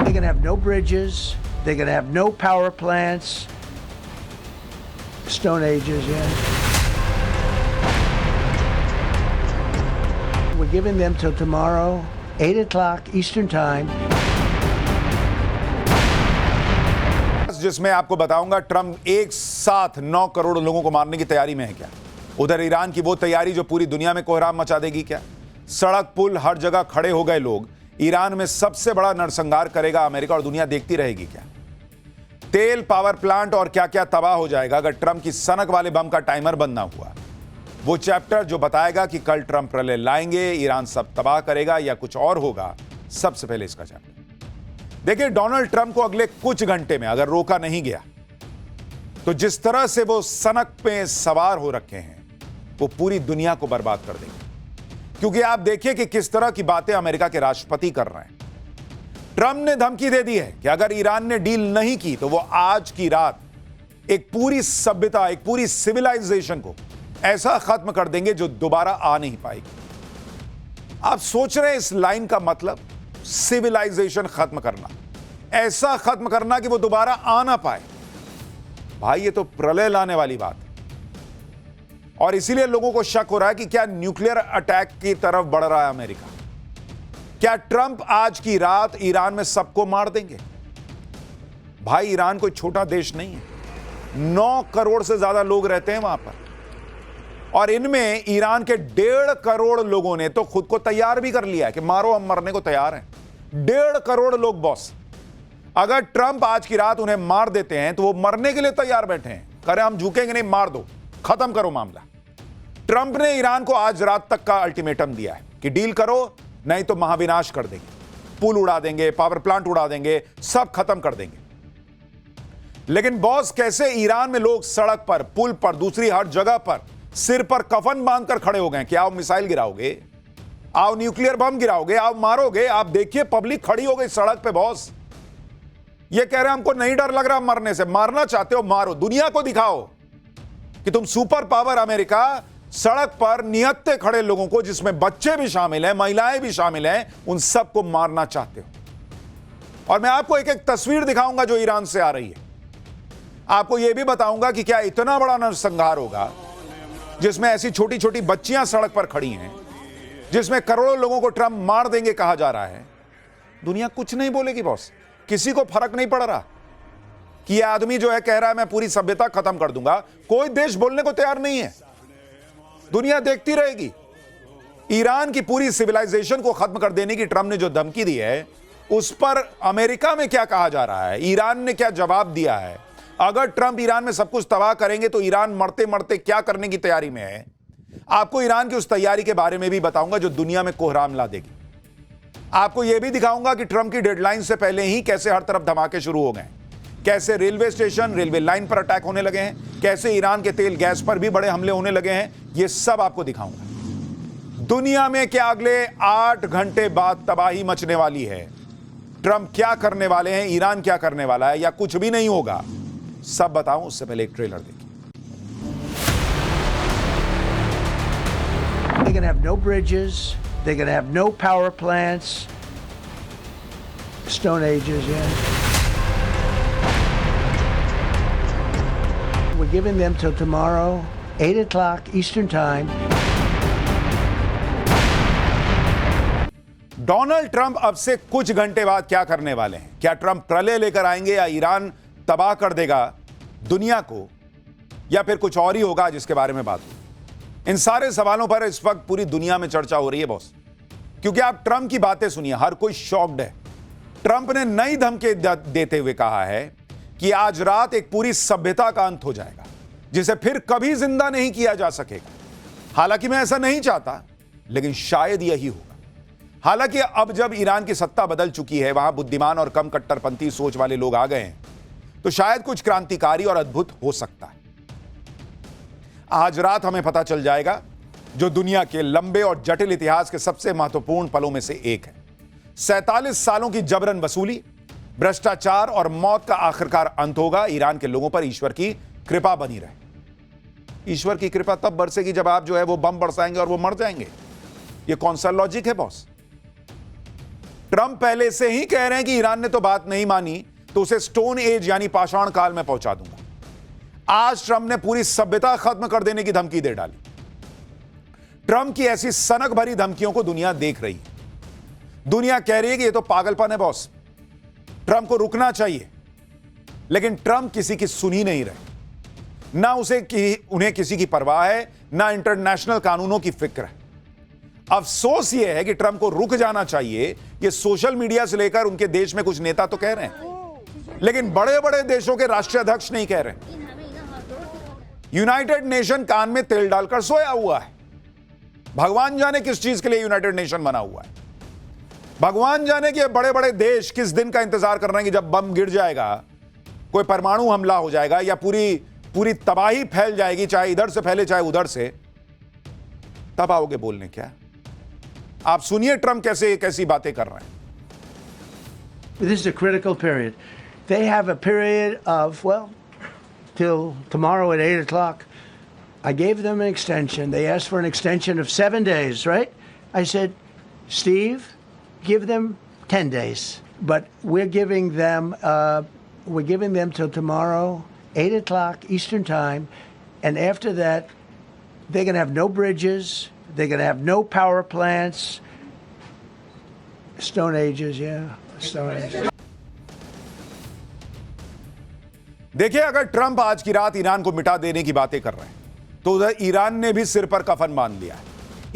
They're going to have no bridges. They're going to have no power plants. Stone Ages, yeah. We're giving them till tomorrow, 8 o'clock Eastern Time. जिसमें आपको बताऊंगा Trump एक साथ 9 करोड़ लोगों को मारने की तैयारी में है क्या। उधर ईरान की वो तैयारी जो पूरी दुनिया में कोहराम मचा देगी क्या। सड़क पुल हर जगह खड़े हो गए लोग। ईरान में सबसे बड़ा नरसंहार करेगा अमेरिका और दुनिया देखती रहेगी क्या। तेल पावर प्लांट और क्या क्या तबाह हो जाएगा अगर ट्रंप की सनक वाले बम का टाइमर बंद ना हुआ। वो चैप्टर जो बताएगा कि कल ट्रंप प्रलय लाएंगे, ईरान सब तबाह करेगा या कुछ और होगा, सबसे पहले इसका चैप्टर देखिए। डोनाल्ड ट्रंप को अगले कुछ घंटे में अगर रोका नहीं गया तो जिस तरह से वो सनक पे सवार हो रखे हैं वो पूरी दुनिया को बर्बाद कर देंगे। क्योंकि आप देखिए कि किस तरह की बातें अमेरिका के राष्ट्रपति कर रहे हैं। ट्रंप ने धमकी दे दी है कि अगर ईरान ने डील नहीं की तो वो आज की रात एक पूरी सभ्यता, एक पूरी सिविलाइजेशन को ऐसा खत्म कर देंगे जो दोबारा आ नहीं पाएगी। आप सोच रहे हैं इस लाइन का मतलब, सिविलाइजेशन खत्म करना, ऐसा खत्म करना कि वो दोबारा आ ना पाए। भाई ये तो प्रलय लाने वाली बात है। और इसीलिए लोगों को शक हो रहा है कि क्या न्यूक्लियर अटैक की तरफ बढ़ रहा है अमेरिका। क्या ट्रंप आज की रात ईरान में सबको मार देंगे। भाई ईरान कोई छोटा देश नहीं है, 9 करोड़ से ज्यादा लोग रहते हैं वहां पर और इनमें ईरान के 1.5 करोड़ लोगों ने तो खुद को तैयार भी कर लिया है कि मारो, हम मरने को तैयार हैं। 1.5 करोड़ लोग बॉस। अगर ट्रंप आज की रात उन्हें मार देते हैं तो वो मरने के लिए तैयार बैठे हैं, करें हम झुकेंगे नहीं, मार दो, खत्म करो मामला। ट्रंप ने ईरान को आज रात तक का अल्टीमेटम दिया है कि डील करो नहीं तो महाविनाश कर देंगे, पुल उड़ा देंगे, पावर प्लांट उड़ा देंगे, सब खत्म कर देंगे। लेकिन बॉस कैसे ईरान में लोग सड़क पर, पुल पर, दूसरी हर जगह पर सिर पर कफन बांधकर खड़े हो गए कि आओ मिसाइल गिराओगे, आओ न्यूक्लियर बम गिराओगे, आओ मारोगे। आप देखिए पब्लिक खड़ी हो गई सड़क पे बॉस। ये कह रहे हैं हमको नहीं डर लग रहा मरने से। मारना चाहते हो मारो, दुनिया को दिखाओ कि तुम सुपर पावर अमेरिका सड़क पर निहत्थे खड़े लोगों को, जिसमें बच्चे भी शामिल हैं, महिलाएं भी शामिल हैं, उन सबको मारना चाहते हो। और मैं आपको एक एक तस्वीर दिखाऊंगा जो ईरान से आ रही है। आपको यह भी बताऊंगा कि क्या इतना बड़ा नरसंहार होगा जिसमें ऐसी छोटी छोटी बच्चियां सड़क पर खड़ी हैं, जिसमें करोड़ों लोगों को ट्रंप मार देंगे कहा जा रहा है। दुनिया कुछ नहीं बोलेगी बॉस, किसी को फर्क नहीं पड़ रहा कि यह आदमी जो है कह रहा है मैं पूरी सभ्यता खत्म कर दूंगा। कोई देश बोलने को तैयार नहीं है, दुनिया देखती रहेगी। ईरान की पूरी सिविलाइजेशन को खत्म कर देने की ट्रंप ने जो धमकी दी है, उस पर अमेरिका में क्या कहा जा रहा है, ईरान ने क्या जवाब दिया है। अगर ट्रंप ईरान में सब कुछ तबाह करेंगे तो ईरान मरते मरते क्या करने की तैयारी में है। आपको ईरान की उस तैयारी के बारे में भी बताऊंगा जो दुनिया में कोहराम ला देगी। आपको यह भी दिखाऊंगा कि ट्रंप की डेडलाइन से पहले ही कैसे हर तरफ धमाके शुरू हो गए, कैसे रेलवे स्टेशन, रेलवे लाइन पर अटैक होने लगे हैं, कैसे ईरान के तेल गैस पर भी बड़े हमले होने लगे हैं। यह सब आपको दिखाऊंगा। दुनिया में क्या अगले 8 घंटे बाद तबाही मचने वाली है, ट्रंप क्या करने वाले हैं, ईरान क्या करने वाला है, या कुछ भी नहीं होगा, सब बताऊं उससे पहले एक ट्रेलर देखिए। They're going to have no bridges. They're going to have no power plants. Stone Ages, yeah. We're giving them till tomorrow, 8 o'clock Eastern Time. Donald Trump अब से कुछ घंटे बाद क्या करने वाले हैं? क्या ट्रंप प्रलय लेकर आएंगे या ईरान तबाह कर देगा दुनिया को, या फिर कुछ और ही होगा जिसके बारे में बात हो। इन सारे सवालों पर इस वक्त पूरी दुनिया में चर्चा हो रही है बॉस, क्योंकि आप ट्रंप की बातें सुनिए, हर कोई शॉक्ड है। ट्रंप ने नई धमकी देते हुए कहा है कि आज रात एक पूरी सभ्यता का अंत हो जाएगा जिसे फिर कभी जिंदा नहीं किया जा सकेगा। हालांकि मैं ऐसा नहीं चाहता, लेकिन शायद यही होगा। हालांकि अब जब ईरान की सत्ता बदल चुकी है, वहां बुद्धिमान और कम कट्टरपंथी सोच वाले लोग आ गए हैं, तो शायद कुछ क्रांतिकारी और अद्भुत हो सकता है। आज रात हमें पता चल जाएगा जो दुनिया के लंबे और जटिल इतिहास के सबसे महत्वपूर्ण पलों में से एक है। 47 सालों की जबरन वसूली, भ्रष्टाचार और मौत का आखिरकार अंत होगा। ईरान के लोगों पर ईश्वर की कृपा बनी रहे। ईश्वर की कृपा तब बरसेगी जब आप जो है वो बम बरसाएंगे और वो मर जाएंगे। ये कौन सा लॉजिक है बॉस? ट्रंप पहले से ही कह रहे हैं कि ईरान ने तो बात नहीं मानी तो उसे स्टोन एज यानी पाषाण काल में पहुंचा दूंगा। आज ट्रंप ने पूरी सभ्यता खत्म कर देने की धमकी दे डाली। ट्रंप की ऐसी सनक भरी धमकियों को दुनिया देख रही है। दुनिया कह रही है कि यह तो पागलपन है बॉस, ट्रंप को रुकना चाहिए। लेकिन ट्रंप किसी की सुन ही नहीं रहे। ना उन्हें किसी की परवाह है, ना इंटरनेशनल कानूनों की फिक्र है। अफसोस यह है कि ट्रंप को रुक जाना चाहिए। यह सोशल मीडिया से लेकर उनके देश में कुछ नेता तो कह रहे हैं, लेकिन बड़े बड़े देशों के राष्ट्रीय अध्यक्ष नहीं कह रहे। यूनाइटेड नेशन कान में तेल डालकर सोया हुआ है। भगवान जाने किस चीज के लिए यूनाइटेड नेशन बना हुआ है। भगवान जाने कि बड़े बड़े देश किस दिन का इंतजार कर रहे हैं कि जब बम गिर जाएगा, कोई परमाणु हमला हो जाएगा या पूरी तबाही फैल जाएगी, चाहे इधर से फैले चाहे उधर से, तब आओगे बोलने। क्या आप सुनिए ट्रंप कैसी बातें कर रहे हैं। This is a critical period. They have a period of, well, till tomorrow at 8 o'clock. I gave them an extension. They asked for an extension of 7 days, right? I said, Steve, give them 10 days. But we're giving them till tomorrow, 8 o'clock Eastern time. And after that, they're going to have no bridges. They're going to have no power plants. Stone Ages, yeah. Stone Ages. देखिए, अगर Trump आज की रात Iran को मिटा देने की बातें कर रहे हैं तो उधर ईरान ने भी सिर पर कफन बांध लिया है।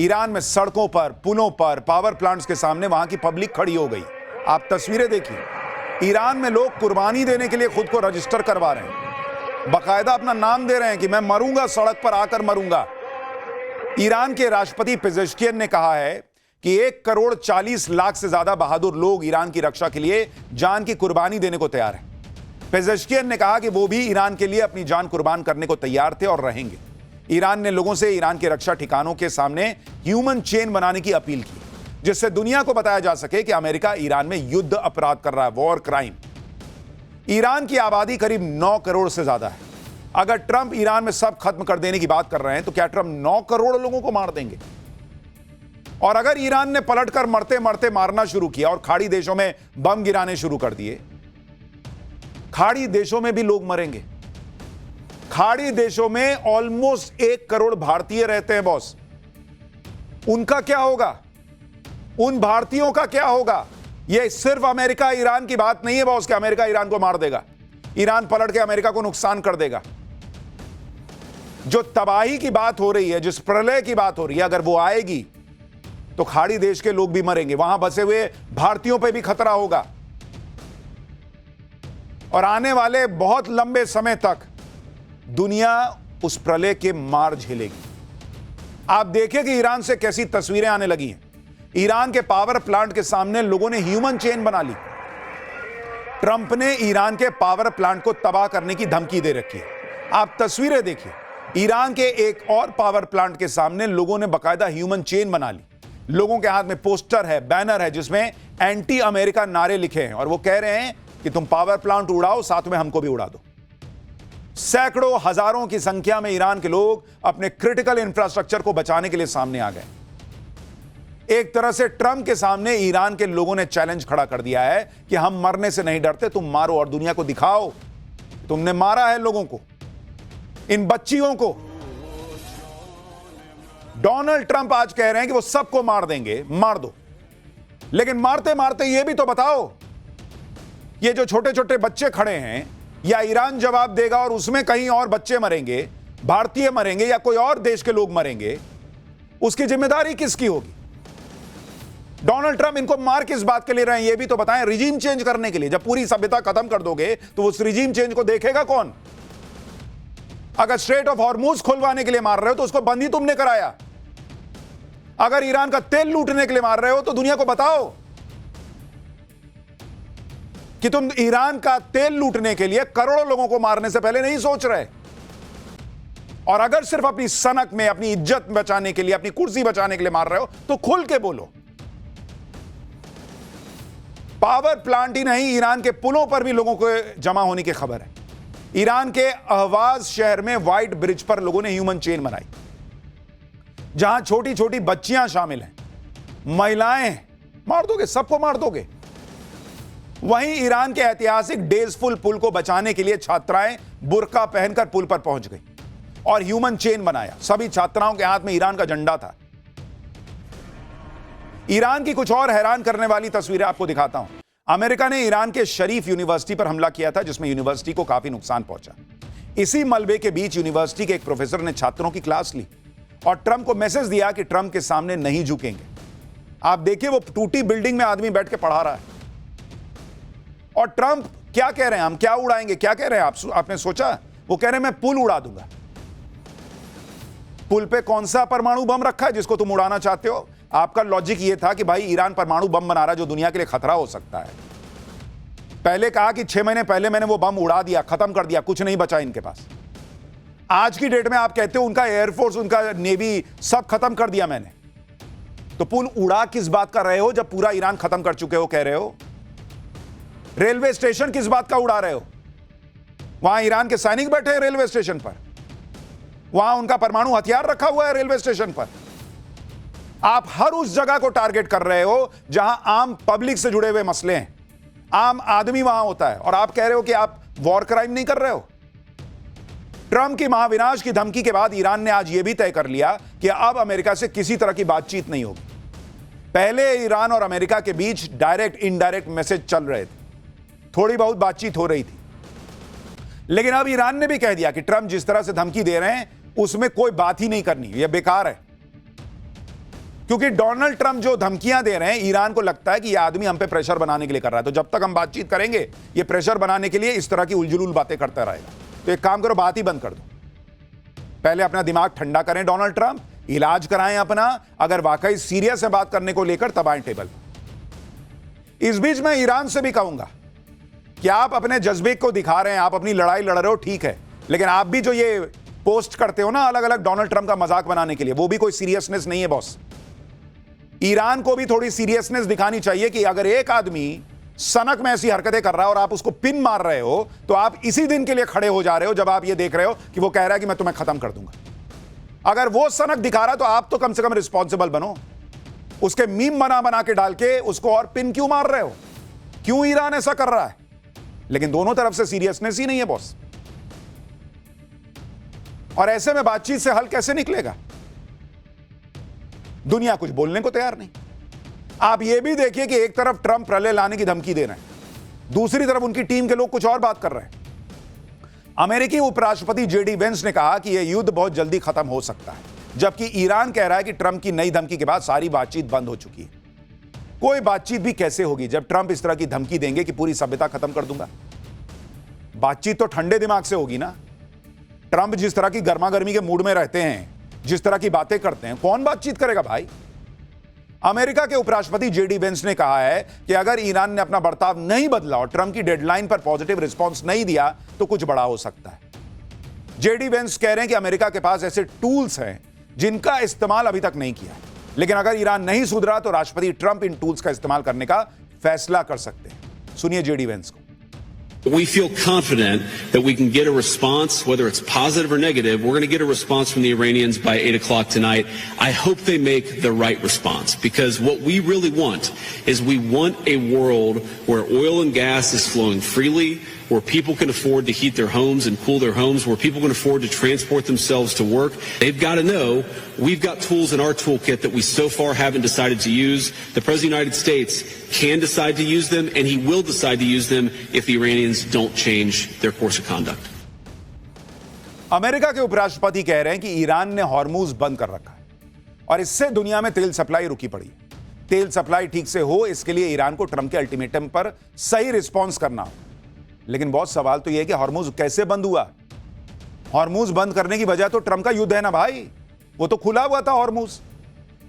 ईरान में सड़कों पर, पुलों पर, पावर प्लांट्स के सामने वहां की पब्लिक खड़ी हो गई। आप तस्वीरें देखिए। ईरान में लोग कुर्बानी देने के लिए खुद को रजिस्टर करवा रहे हैं, बाकायदा अपना नाम दे रहे हैं कि मैं मरूंगा, सड़क पर आकर मरूंगा। ईरान के राष्ट्रपति पेजेश्कियन ने कहा है कि 1,40,00,000 से ज्यादा बहादुर लोग ईरान की रक्षा के लिए जान की कुर्बानी देने को तैयार हैं। पेजेश्कियन ने कहा कि वो भी ईरान के लिए अपनी जान कुर्बान करने को तैयार थे और रहेंगे। ईरान ने लोगों से ईरान के रक्षा ठिकानों के सामने ह्यूमन चेन बनाने की अपील की, जिससे दुनिया को बताया जा सके कि अमेरिका ईरान में युद्ध अपराध कर रहा है, वॉर क्राइम। ईरान की आबादी करीब 9 करोड़ से ज्यादा है। अगर ट्रंप ईरान में सब खत्म कर देने की बात कर रहे हैं तो क्या ट्रंप 9 करोड़ लोगों को मार देंगे? और अगर ईरान ने पलटकर मरते मरते मारना शुरू किया और खाड़ी देशों में बम गिराने शुरू कर दिए, खाड़ी देशों में भी लोग मरेंगे। खाड़ी देशों में ऑलमोस्ट 1 करोड़ भारतीय रहते हैं बॉस। उनका क्या होगा? उन भारतीयों का क्या होगा? यह सिर्फ अमेरिका ईरान की बात नहीं है बॉस कि अमेरिका ईरान को मार देगा, ईरान पलट के अमेरिका को नुकसान कर देगा। जो तबाही की बात हो रही है, जिस प्रलय की बात हो रही है, अगर वो आएगी तो खाड़ी देश के लोग भी मरेंगे, वहां बसे हुए भारतीयों पर भी खतरा होगा। और आने वाले बहुत लंबे समय तक दुनिया उस प्रलय के मार झेलेगी। आप देखें कि ईरान से कैसी तस्वीरें आने लगी हैं। ईरान के पावर प्लांट के सामने लोगों ने ह्यूमन चेन बना ली। ट्रंप ने ईरान के पावर प्लांट को तबाह करने की धमकी दे रखी है। आप तस्वीरें देखिए। ईरान के एक और पावर प्लांट के सामने लोगों ने बाकायदा ह्यूमन चेन बना ली। लोगों के हाथ में पोस्टर है, बैनर है, जिसमें एंटी अमेरिका नारे लिखे हैं और वो कह रहे हैं कि तुम पावर प्लांट उड़ाओ, साथ में हमको भी उड़ा दो। सैकड़ों हजारों की संख्या में ईरान के लोग अपने क्रिटिकल इंफ्रास्ट्रक्चर को बचाने के लिए सामने आ गए। एक तरह से ट्रंप के सामने ईरान के लोगों ने चैलेंज खड़ा कर दिया है कि हम मरने से नहीं डरते, तुम मारो और दुनिया को दिखाओ तुमने मारा है लोगों को, इन बच्चियों को। डोनाल्ड ट्रंप आज कह रहे हैं कि वो सबको मार देंगे, मार दो, लेकिन मारते मारते ये भी तो बताओ, ये जो छोटे छोटे बच्चे खड़े हैं, या ईरान जवाब देगा और उसमें कहीं और बच्चे मरेंगे, भारतीय मरेंगे या कोई और देश के लोग मरेंगे, उसकी जिम्मेदारी किसकी होगी? डोनाल्ड ट्रंप इनको मार किस बात के लिए रहे हैं ये भी तो बताएं। रिजीम चेंज करने के लिए। जब पूरी सभ्यता खत्म कर दोगे तो उस रिजीम चेंज को देखेगा कौन? अगर स्ट्रेट ऑफ हॉर्मुज खुलवाने के लिए मार रहे हो तो उसको बंद ही तुमने कराया। अगर ईरान का तेल लूटने के लिए मार रहे हो तो दुनिया को बताओ कि तुम ईरान का तेल लूटने के लिए करोड़ों लोगों को मारने से पहले नहीं सोच रहे। और अगर सिर्फ अपनी सनक में, अपनी इज्जत बचाने के लिए, अपनी कुर्सी बचाने के लिए मार रहे हो तो खुल के बोलो। पावर प्लांट ही नहीं, ईरान के पुलों पर भी लोगों को जमा होने की खबर है। ईरान के अहवाज शहर में व्हाइट ब्रिज पर लोगों ने ह्यूमन चेन बनाई, जहां छोटी छोटी बच्चियां शामिल हैं, महिलाएं, मार दोगे, सबको मार दोगे। वहीं ईरान के ऐतिहासिक डेजफुल पुल को बचाने के लिए छात्राएं बुर्का पहनकर पुल पर पहुंच गई और ह्यूमन चेन बनाया। सभी छात्राओं के हाथ में ईरान का झंडा था। ईरान की कुछ और हैरान करने वाली तस्वीरें आपको दिखाता हूं। अमेरिका ने ईरान के शरीफ यूनिवर्सिटी पर हमला किया था, जिसमें यूनिवर्सिटी को काफी नुकसान पहुंचा। इसी मलबे के बीच यूनिवर्सिटी के एक प्रोफेसर ने छात्रों की क्लास ली और ट्रंप को मैसेज दिया कि ट्रंप के सामने नहीं झुकेंगे। आप देखिए, वो टूटी बिल्डिंग में आदमी बैठ के पढ़ा रहा है और ट्रंप क्या कह रहे हैं, हम क्या उड़ाएंगे, क्या कह रहे हैं आपने सोचा? वो कह रहे हैं मैं पुल उड़ा दूंगा। पुल पे कौन सा परमाणु बम रखा है जिसको तुम उड़ाना चाहते हो? आपका लॉजिक ये था कि भाई ईरान परमाणु बम बना रहा है जो दुनिया के लिए खतरा हो सकता है। पहले कहा कि 6 महीने पहले मैंने वो बम उड़ा दिया, खत्म कर दिया, कुछ नहीं बचा इनके पास। आज की डेट में आप कहते हो उनका एयरफोर्स, उनका नेवी सब खत्म कर दिया मैंने। तो पुल उड़ा किस बात का रहे हो जब पूरा ईरान खत्म कर चुके हो कह रहे हो? रेलवे स्टेशन किस बात का उड़ा रहे हो? वहां ईरान के सैनिक बैठे हैं रेलवे स्टेशन पर, वहां उनका परमाणु हथियार रखा हुआ है रेलवे स्टेशन पर। आप हर उस जगह को टारगेट कर रहे हो जहां आम पब्लिक से जुड़े हुए मसले हैं, आम आदमी वहां होता है, और आप कह रहे हो कि आप वॉर क्राइम नहीं कर रहे हो। ट्रंप की महाविनाश की धमकी के बाद ईरान ने आज यह भी तय कर लिया कि अब अमेरिका से किसी तरह की बातचीत नहीं होगी। पहले ईरान और अमेरिका के बीच डायरेक्ट इनडायरेक्ट मैसेज चल रहे थे, थोड़ी बहुत बातचीत हो रही थी, लेकिन अब ईरान ने भी कह दिया कि ट्रंप जिस तरह से धमकी दे रहे हैं उसमें कोई बात ही नहीं करनी, यह बेकार है। क्योंकि डोनाल्ड ट्रंप जो धमकियां दे रहे हैं, ईरान को लगता है कि यह आदमी हम पे प्रेशर बनाने के लिए कर रहा है, तो जब तक हम बातचीत करेंगे यह प्रेशर बनाने के लिए इस तरह की उलझुल बातें करता रहेगा। तो एक काम करो, बात ही बंद कर दो। पहले अपना दिमाग ठंडा करें डोनाल्ड ट्रंप, इलाज कराएं अपना, अगर वाकई सीरियस है बात करने को लेकर तब आएं टेबल पर। इस बीच मैं ईरान से भी कहूंगा कि आप अपने जज्बे को दिखा रहे हैं, आप अपनी लड़ाई लड़ रहे हो, ठीक है, लेकिन आप भी जो ये पोस्ट करते हो ना अलग अलग डोनाल्ड ट्रंप का मजाक बनाने के लिए, वो भी कोई सीरियसनेस नहीं है बॉस। ईरान को भी थोड़ी सीरियसनेस दिखानी चाहिए कि अगर एक आदमी सनक में ऐसी हरकतें कर रहा है और आप उसको पिन मार रहे हो, तो आप इसी दिन के लिए खड़े हो जा रहे हो जब आप ये देख रहे हो कि वो कह रहा है कि मैं तुम्हें खत्म कर दूंगा। अगर वो सनक दिखा रहा है तो आप तो कम से कम रिस्पॉन्सिबल बनो। उसके मीम बना बना के डाल के उसको और पिन क्यों मार रहे हो? क्यों ईरान ऐसा कर रहा है? लेकिन दोनों तरफ से सीरियसनेस ही नहीं है बॉस, और ऐसे में बातचीत से हल कैसे निकलेगा? दुनिया कुछ बोलने को तैयार नहीं। आप यह भी देखिए कि एक तरफ ट्रंप प्रलय लाने की धमकी दे रहे हैं, दूसरी तरफ उनकी टीम के लोग कुछ और बात कर रहे हैं। अमेरिकी उपराष्ट्रपति जेडी वेंस ने कहा कि यह युद्ध बहुत जल्दी खत्म हो सकता है, जबकि ईरान कह रहा है कि ट्रंप की नई धमकी के बाद सारी बातचीत बंद हो चुकी है। कोई बातचीत भी कैसे होगी जब ट्रंप इस तरह की धमकी देंगे कि पूरी सभ्यता खत्म कर दूंगा? बातचीत तो ठंडे दिमाग से होगी ना। ट्रंप जिस तरह की गर्मा गर्मी के मूड में रहते हैं, जिस तरह की बातें करते हैं, कौन बातचीत करेगा भाई? अमेरिका के उपराष्ट्रपति जेडी वेंस ने कहा है कि अगर ईरान ने अपना बर्ताव नहीं बदला और ट्रंप की डेडलाइन पर पॉजिटिव रिस्पांस नहीं दिया तो कुछ बड़ा हो सकता है। जेडी वेंस कह रहे हैं कि अमेरिका के पास ऐसे टूल्स हैं जिनका इस्तेमाल अभी तक नहीं किया, लेकिन अगर ईरान नहीं सुधरा तो राष्ट्रपति ट्रंप इन टूल्स का इस्तेमाल करने का फैसला कर सकते हैं। सुनिए जेडी वेंस को। We feel confident that we can get a response, whether it's positive or negative. We're going to get a response from the Iranians by 8 o'clock tonight. I hope they make the right response, because what we really want is we want a world where oil and gas is flowing freely, where people can afford to heat their homes and cool their homes, where people can afford to transport themselves to work. They've got to know we've got tools in our toolkit that we so far haven't decided to use. The President of the United States can decide to use them, and he will decide to use them if the Iranians don't change their course of conduct. America के उपराष्ट्रपति कह रहे हैं कि Iran ने Hormuz बंद कर रखा है और इससे दुनिया में तेल सप्लाई रुकी पड़ी है। तेल सप्लाई ठीक से हो, इसके लिए ईरान को ट्रंप के अल्टीमेटम पर सही रिस्पॉन्स करना हो। लेकिन बहुत सवाल तो यह है कि हॉर्मूज कैसे बंद हुआ? हॉर्मूज बंद करने की वजह तो ट्रंप का युद्ध है ना भाई, वो तो खुला हुआ था हॉर्मूज।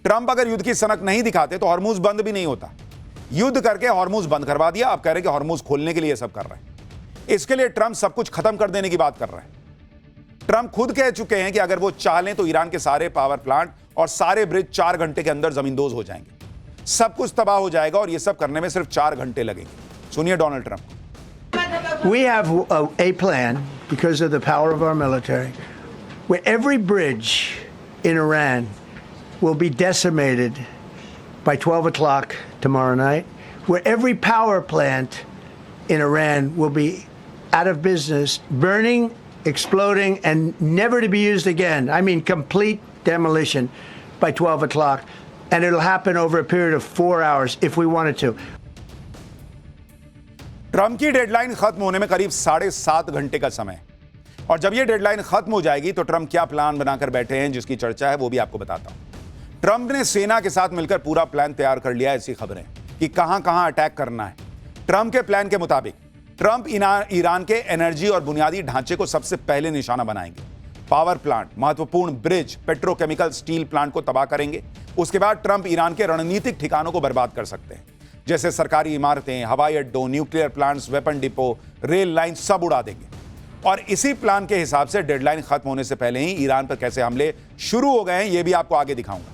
ट्रंप अगर युद्ध की सनक नहीं दिखाते तो हॉर्मूज बंद भी नहीं होता। युद्ध करके हॉर्मूज बंद करवा दिया, आप कह रहे हैं कि हॉर्मूज खोलने के लिए सब कर रहे हैं। इसके लिए ट्रंप सब कुछ खत्म कर देने की बात कर रहे हैं। ट्रंप खुद कह चुके हैं कि अगर वो चाहें तो ईरान के सारे पावर प्लांट और सारे ब्रिज 4 घंटे के अंदर जमींदोज हो जाएंगे, सब कुछ तबाह हो जाएगा, और ये सब करने में सिर्फ 4 घंटे लगेंगे। सुनिए Donald Trump. We have a plan, because of the power of our military, where every bridge in Iran will be decimated by 12 o'clock tomorrow night, where every power plant in Iran will be out of business, burning, exploding, and never to be used again. I mean, complete demolition by 12 o'clock. And it'll happen over a period of 4 hours if we wanted to. Trump की deadline खत्म होने में करीब 7.5 घंटे का समय है। और जब यह डेडलाइन खत्म हो जाएगी तो ट्रंप क्या प्लान बनाकर बैठे हैं जिसकी चर्चा है वो भी आपको बताता हूं। ट्रंप ने सेना के साथ मिलकर पूरा प्लान तैयार कर लिया, ऐसी खबरें कि कहां-कहां अटैक करना है। ट्रंप के प्लान के मुताबिक ट्रंप ईरान के एनर्जी और बुनियादी ढांचे को सबसे पहले निशाना बनाएंगे। पावर प्लांट, महत्वपूर्ण ब्रिज, पेट्रोकेमिकल स्टील प्लांट को तबाह करेंगे। उसके बाद ट्रंप ईरान के रणनीतिक ठिकानों को बर्बाद कर सकते हैं, जैसे सरकारी इमारतें, हवाई अड्डों, nuclear plants, weapon depot, rail line, सब उड़ा देंगे। और इसी प्लान के हिसाब से डेडलाइन खत्म होने से पहले ही ईरान पर कैसे हमले शुरू हो गए हैं यह भी आपको आगे दिखाऊंगा,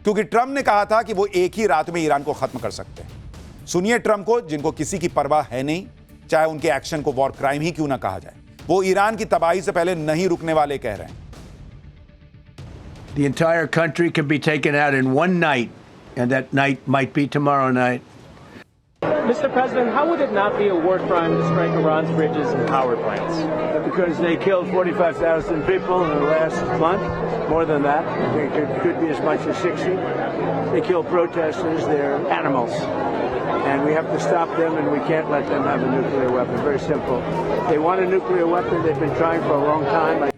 क्योंकि ट्रंप ने कहा था कि वो एक ही रात में ईरान को खत्म कर सकते हैं। सुनिए ट्रंप को, जिनको किसी की परवाह है नहीं, चाहे उनके एक्शन को वॉर क्राइम ही क्यों ना कहा जाए। वो ईरान की तबाही से पहले नहीं रुकने वाले कह रहे हैं। The entire country could be taken out in one night, and that night might be tomorrow night. Mr. President, how would it not be a war crime to strike Iran's bridges and power plants? Because they killed 45,000 people in the last month, more than that. It could be as much as 60. They kill protesters, they're animals. And we have to stop them, and we can't let them have a nuclear weapon. Very simple. They want a nuclear weapon. They've been trying for a long time.